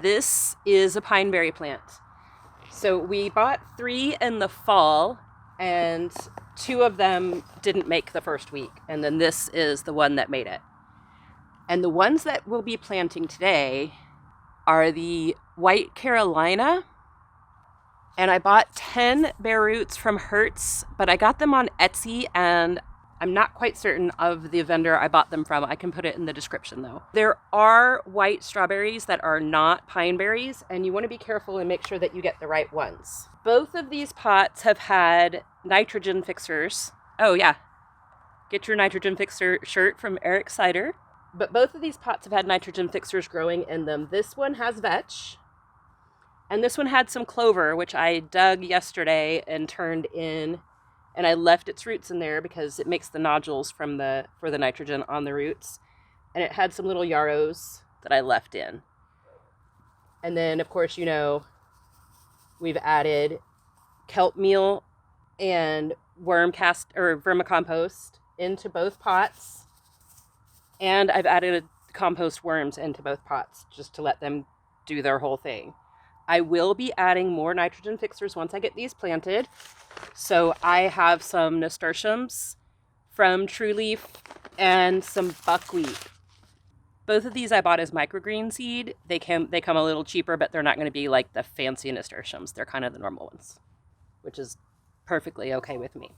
This is a pineberry plant. So we bought 3 in the fall, and 2 of them didn't make the first week. And then this is the one that made it. And the ones that we'll be planting today are the White Carolina. And I bought 10 bare roots from Hertz, but I got them on Etsy, and I'm not quite certain of the vendor I bought them from. I can put it in the description though. There are white strawberries that are not pineberries, and you want to be careful and make sure that you get the right ones. Both of these pots have had nitrogen fixers. Oh yeah, get your nitrogen fixer shirt from Eric Cider. But both of these pots have had nitrogen fixers growing in them. This one has vetch, and this one had some clover, which I dug yesterday and turned in. And I left its roots in there because it makes the nodules for the nitrogen on the roots. And it had some little yarrows that I left in. And then, of course, we've added kelp meal and vermicompost into both pots. And I've added compost worms into both pots just to let them do their whole thing. I will be adding more nitrogen fixers once I get these planted. So I have some nasturtiums from True Leaf and some buckwheat. Both of these I bought as microgreen seed. They come a little cheaper, but they're not going to be like the fancy nasturtiums. They're kind of the normal ones, which is perfectly okay with me.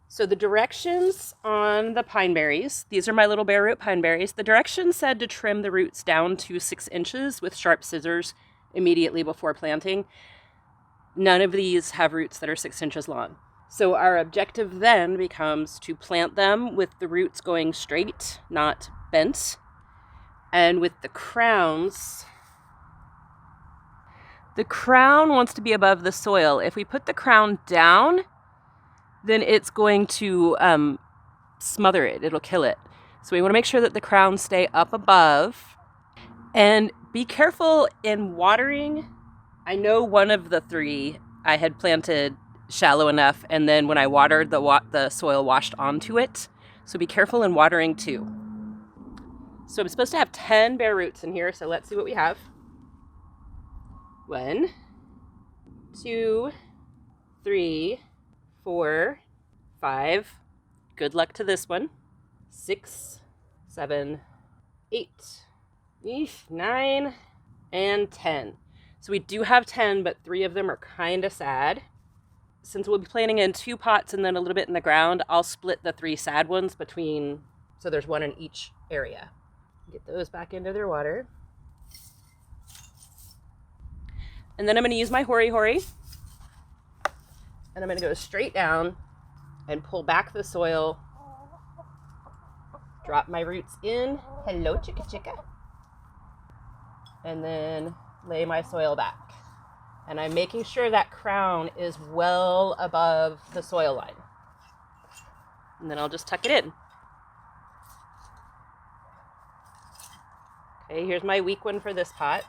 So the directions on the pineberries, these are my little bare root pineberries. The directions said to trim the roots down to 6 inches with sharp scissors immediately before planting. None of these have roots that are 6 inches long. So our objective then becomes to plant them with the roots going straight, not bent. And with the crowns, the crown wants to be above the soil. If we put the crown down, then it's going to smother it. It'll kill it. So we want to make sure that the crowns stay up above. And be careful in watering. I know one of the 3 I had planted shallow enough, and then when I watered, the soil washed onto it. So be careful in watering too. So I'm supposed to have 10 bare roots in here, so let's see what we have. 1, 2, 3, 4, 5. Good luck to this one. 6, 7, 8, 9, and 10. So we do have 10, but 3 of them are kind of sad. Since we'll be planting in 2 pots and then a little bit in the ground, I'll split the 3 sad ones between, so there's 1 in each area. Get those back into their water. And then I'm going to use my Hori Hori. And I'm going to go straight down and pull back the soil. Drop my roots in. Hello, chicka chicka. And then lay my soil back. And I'm making sure that crown is well above the soil line. And then I'll just tuck it in. Okay, here's my weak one for this pot.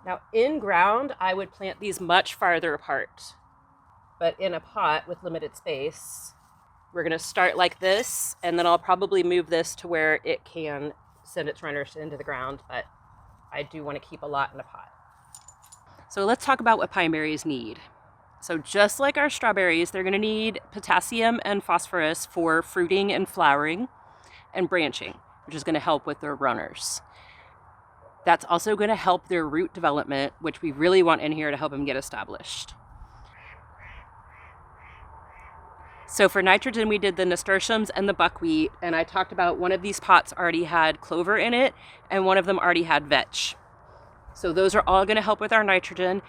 Now in ground, I would plant these much farther apart. But in a pot with limited space, we're going to start like this, and then I'll probably move this to where it can send its runners into the ground, but I do want to keep a lot in a pot. So let's talk about what pineberries need. So just like our strawberries, they're going to need potassium and phosphorus for fruiting and flowering and branching, which is going to help with their runners. That's also going to help their root development, which we really want in here to help them get established. So for nitrogen, we did the nasturtiums and the buckwheat, and I talked about one of these pots already had clover in it, and one of them already had vetch. So those are all going to help with our nitrogen.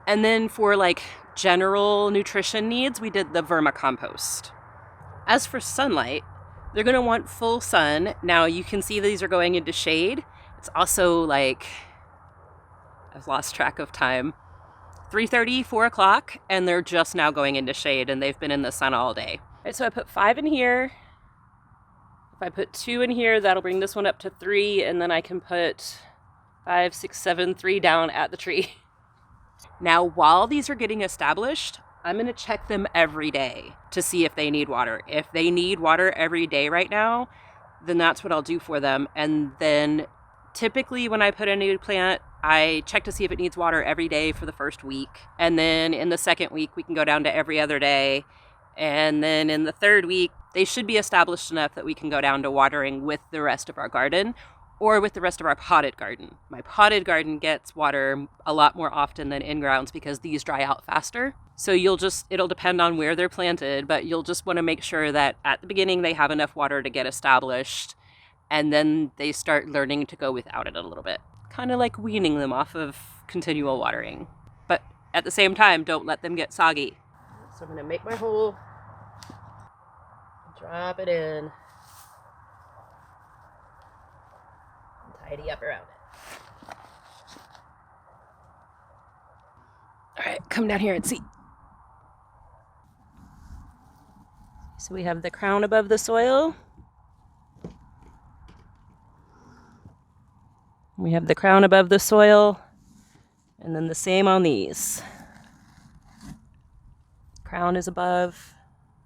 And then for like general nutrition needs, we did the vermicompost. As for sunlight, they're going to want full sun. Now you can see these are going into shade. It's also like, I've lost track of time, 3:30, 4 o'clock, and they're just now going into shade, and they've been in the sun all day. All right, so I put 5 in here. If I put 2 in here, that'll bring this one up to 3, and then I can put 5, 6, 7, 3 down at the tree. Now, while these are getting established, I'm going to check them every day to see if they need water. If they need water every day right now, then that's what I'll do for them. And then typically when I put a new plant, I check to see if it needs water every day for the first week. And then in the second week, we can go down to every other day. And then in the third week, they should be established enough that we can go down to watering with the rest of our garden or with the rest of our potted garden. My potted garden gets water a lot more often than in-grounds because these dry out faster. So it'll depend on where they're planted, but you'll just want to make sure that at the beginning they have enough water to get established, and then they start learning to go without it a little bit. Kind of like weaning them off of continual watering. But at the same time, don't let them get soggy. So I'm going to make my hole, drop it in, and tidy up around it. All right, come down here and see. So we have the crown above the soil. We have the crown above the soil, and then the same on these. Crown is above,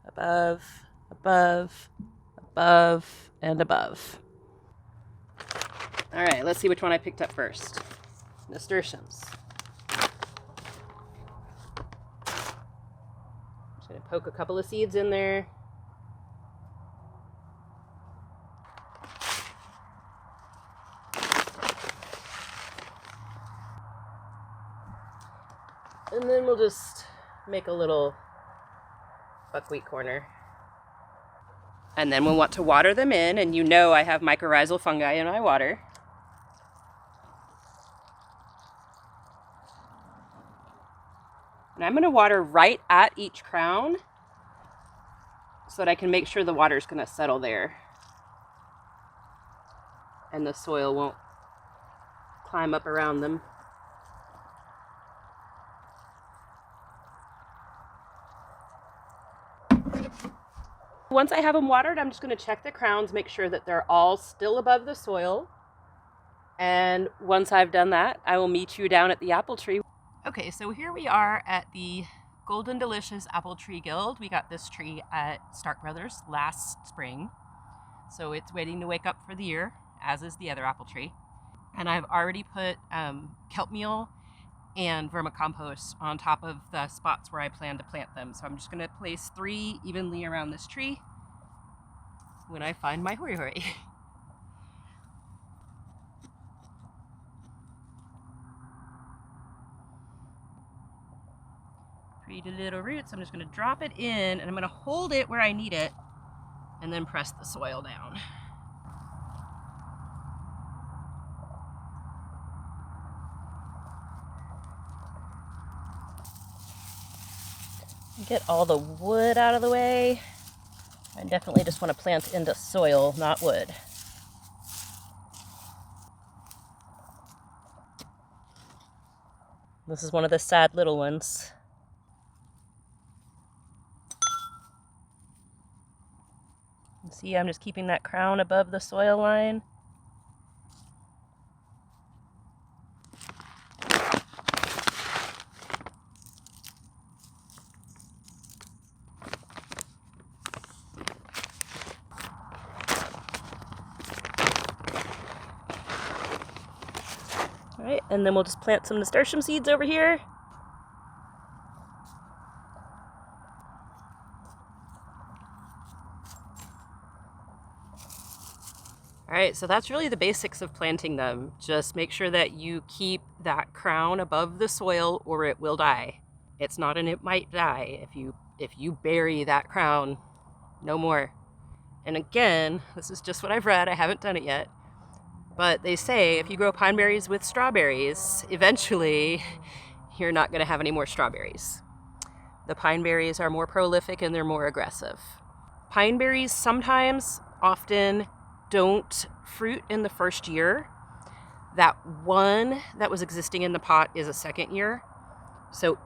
above, above, above, and above. All right, let's see which one I picked up first. Nasturtiums. Just gonna poke a couple of seeds in there. And then we'll just make a little buckwheat corner. And then we'll want to water them in, and you know I have mycorrhizal fungi in my water. And I'm going to water right at each crown so that I can make sure the water's going to settle there and the soil won't climb up around them. Once I have them watered, I'm just going to check the crowns, make sure that they're all still above the soil. And once I've done that, I will meet you down at the apple tree. Okay, so here we are at the Golden Delicious Apple Tree Guild. We got this tree at Stark Brothers last spring. So it's waiting to wake up for the year, as is the other apple tree. And I've already put kelp meal and vermicompost on top of the spots where I plan to plant them. So I'm just gonna place 3 evenly around this tree when I find my hori hori. Pretty little roots. I'm just gonna drop it in, and I'm gonna hold it where I need it and then press the soil down. Get all the wood out of the way. I definitely just want to plant into soil, not wood. This is one of the sad little ones. See, I'm just keeping that crown above the soil line. All right, and then we'll just plant some nasturtium seeds over here. All right, so that's really the basics of planting them. Just make sure that you keep that crown above the soil or it will die. It's not an it might die. If you bury that crown, no more. And again, this is just what I've read. I haven't done it yet. But they say if you grow pineberries with strawberries, eventually you're not going to have any more strawberries. The pineberries are more prolific and they're more aggressive. Pineberries sometimes, often, don't fruit in the first year. That one that was existing in the pot is a second year. So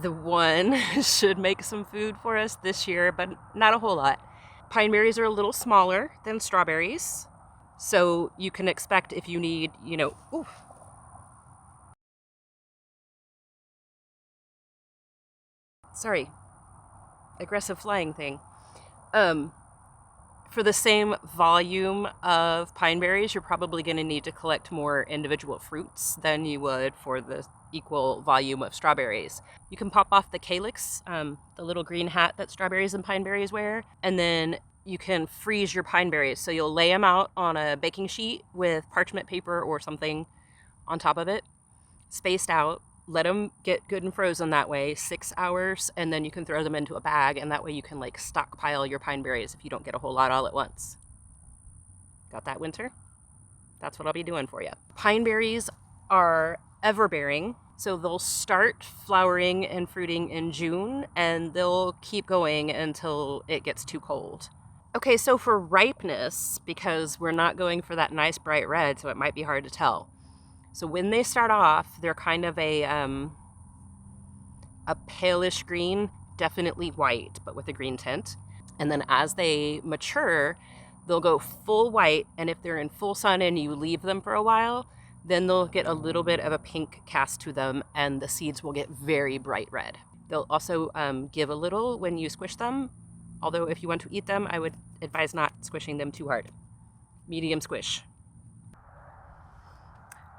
the one should make some food for us this year, but not a whole lot. Pineberries are a little smaller than strawberries. So you can expect if you need, aggressive flying thing. For the same volume of pine berries, you're probably going to need to collect more individual fruits than you would for the equal volume of strawberries. You can pop off the calyx, the little green hat that strawberries and pine berries wear, and then you can freeze your pine berries. So you'll lay them out on a baking sheet with parchment paper or something on top of it, spaced out. Let them get good and frozen that way, 6 hours, and then you can throw them into a bag, and that way you can like stockpile your pine berries if you don't get a whole lot all at once. Got that, winter? That's what I'll be doing for you. Pine berries are everbearing, so they'll start flowering and fruiting in June, and they'll keep going until it gets too cold. Okay, so for ripeness, because we're not going for that nice bright red, so it might be hard to tell. So when they start off, they're kind of a palish green, definitely white, but with a green tint. And then as they mature, they'll go full white. And if they're in full sun and you leave them for a while, then they'll get a little bit of a pink cast to them, and the seeds will get very bright red. They'll also give a little when you squish them. Although if you want to eat them, I would advise not squishing them too hard. Medium squish.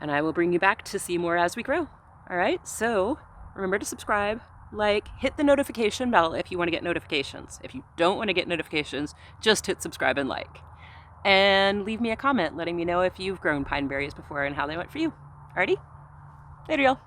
And I will bring you back to see more as we grow. All right, so remember to subscribe, like, hit the notification bell if you want to get notifications. If you don't want to get notifications, just hit subscribe and like. And leave me a comment letting me know if you've grown pine berries before and how they went for you. Alrighty? Later, y'all.